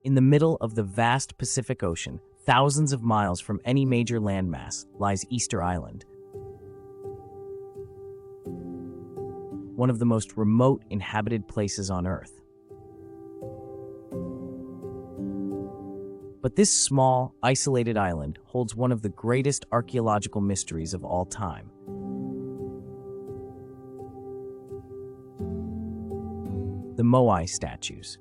In the middle of the vast Pacific Ocean, thousands of miles from any major landmass, lies Easter Island, one of the most remote inhabited places on Earth. But this small, isolated island holds one of the greatest archaeological mysteries of all time. The Moai statues.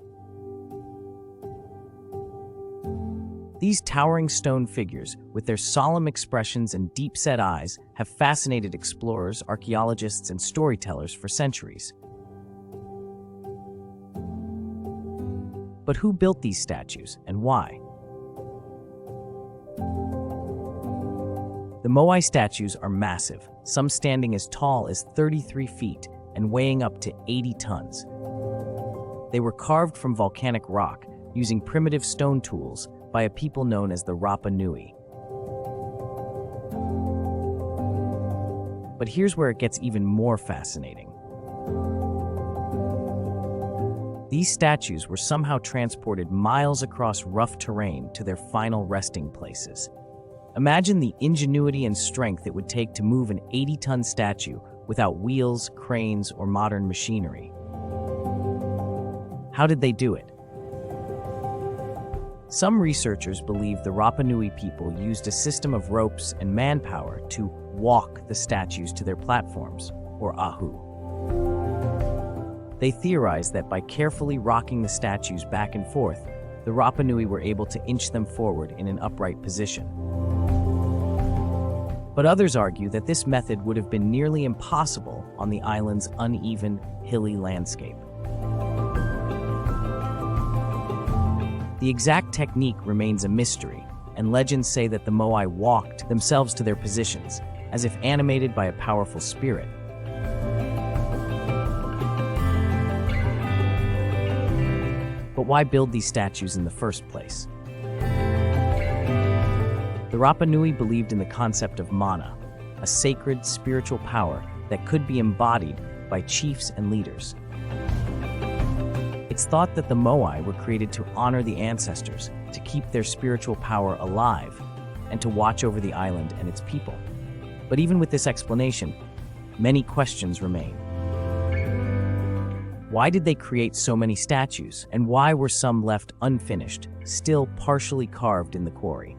These towering stone figures, with their solemn expressions and deep-set eyes, have fascinated explorers, archaeologists, and storytellers for centuries. But who built these statues, and why? The Moai statues are massive, some standing as tall as 33 feet and weighing up to 80 tons. They were carved from volcanic rock using primitive stone tools by a people known as the Rapa Nui. But here's where it gets even more fascinating. These statues were somehow transported miles across rough terrain to their final resting places. Imagine the ingenuity and strength it would take to move an 80-ton statue without wheels, cranes, or modern machinery. How did they do it? Some researchers believe the Rapa Nui people used a system of ropes and manpower to walk the statues to their platforms, or ahu. They theorized that by carefully rocking the statues back and forth, the Rapa Nui were able to inch them forward in an upright position. But others argue that this method would have been nearly impossible on the island's uneven, hilly landscape. The exact technique remains a mystery, and legends say that the Moai walked themselves to their positions, as if animated by a powerful spirit. But why build these statues in the first place? The Rapa Nui believed in the concept of mana, a sacred spiritual power that could be embodied by chiefs and leaders. It's thought that the Moai were created to honor the ancestors, to keep their spiritual power alive, and to watch over the island and its people. But even with this explanation, many questions remain. Why did they create so many statues, and why were some left unfinished, still partially carved in the quarry?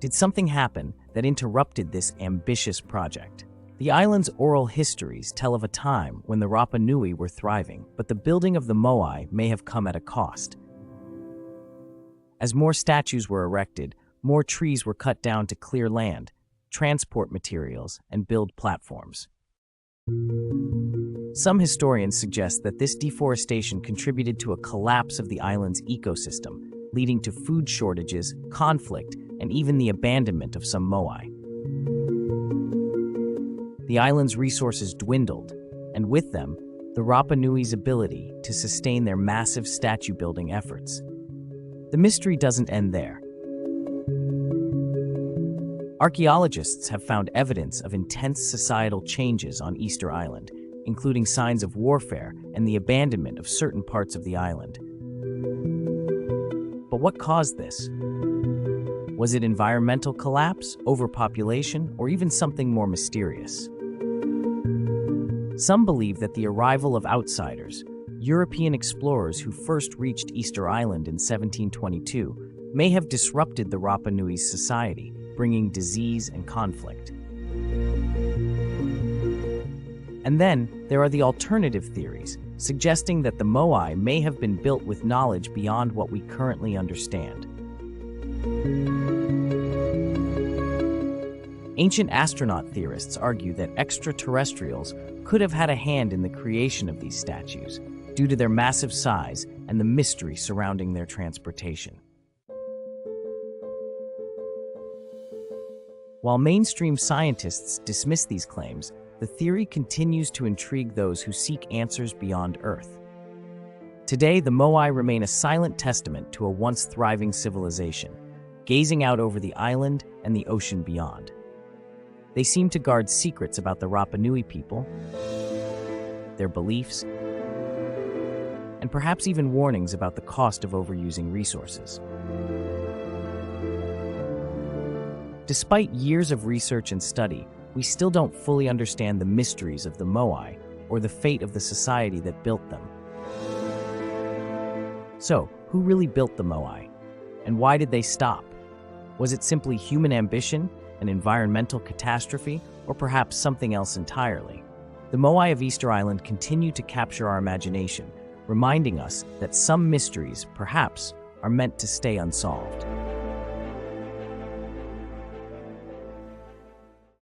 Did something happen that interrupted this ambitious project? The island's oral histories tell of a time when the Rapa Nui were thriving, but the building of the Moai may have come at a cost. As more statues were erected, more trees were cut down to clear land, transport materials, and build platforms. Some historians suggest that this deforestation contributed to a collapse of the island's ecosystem, leading to food shortages, conflict, and even the abandonment of some Moai. The island's resources dwindled, and with them, the Rapa Nui's ability to sustain their massive statue-building efforts. The mystery doesn't end there. Archaeologists have found evidence of intense societal changes on Easter Island, including signs of warfare and the abandonment of certain parts of the island. But what caused this? Was it environmental collapse, overpopulation, or even something more mysterious? Some believe that the arrival of outsiders, European explorers who first reached Easter Island in 1722, may have disrupted the Rapa Nui's society, bringing disease and conflict. And then, there are the alternative theories, suggesting that the Moai may have been built with knowledge beyond what we currently understand. Ancient astronaut theorists argue that extraterrestrials could have had a hand in the creation of these statues, due to their massive size and the mystery surrounding their transportation. While mainstream scientists dismiss these claims, the theory continues to intrigue those who seek answers beyond Earth. Today, the Moai remain a silent testament to a once thriving civilization, gazing out over the island and the ocean beyond. They seem to guard secrets about the Rapa Nui people, their beliefs, and and perhaps even warnings about the cost of overusing resources. Despite years of research and study, we still don't fully understand the mysteries of the Moai or the fate of the society that built them. So, who really built the Moai? And why did they stop? Was it simply human ambition, an environmental catastrophe, or perhaps something else entirely? The Moai of Easter Island continue to capture our imagination, reminding us that some mysteries, perhaps, are meant to stay unsolved.